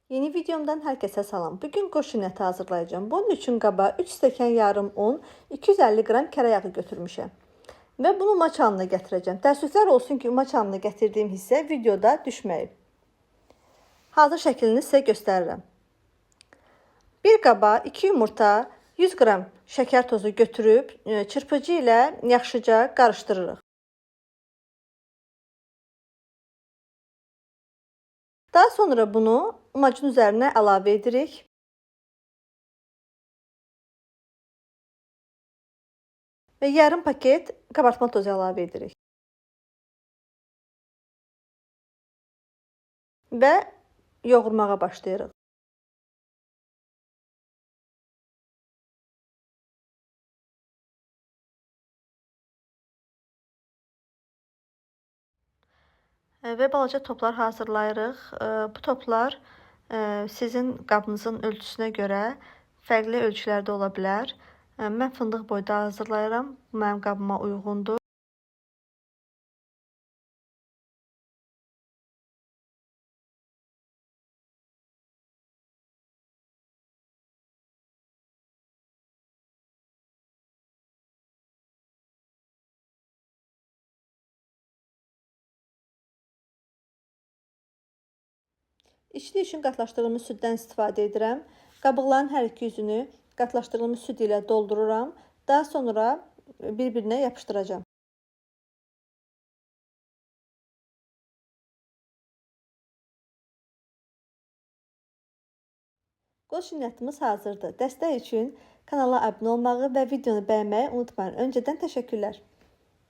Yeni videomdan herkese salam. Bugün qoşun əti hazırlayacağım. Bunun üçün qaba 3 stəkan yarım un, 250 qram kərə yağı götürmüşəm. Və bunu maçanına gətirəcəm. Təəssüflər olsun ki, maçanına gətirdiyim hissə videoda düşməyib. Hazır şəklini sizə göstərirəm. Bir qaba 2 yumurta, 100 qram şəkər tozu götürüb çırpıcı ilə yaxşıca qarışdırırıq. Daha sonra bunu macun üzərinə əlavə edirik. Və yarım paket qabartma tozu əlavə edirik. Və yoğurmağa başlayırıq. Və balaca toplar hazırlayırıq. Bu toplar sizin qabınızın ölçüsünə görə fərqli ölçülərdə ola bilər. Mən fındıq boyda hazırlayıram. Bu mənim qabıma uyğundur. İçli üçün qatlaşdırılmış süddən istifadə edirəm. Qabıqların hər iki yüzünü qatlaşdırılmış süd ilə doldururam. Daha sonra bir-birinə yapışdıracağım. Qoşun ətimiz hazırdır. Dəstək üçün kanala abunə olmağı və videonu bəyənməyi unutmayın. Öncədən təşəkkürlər.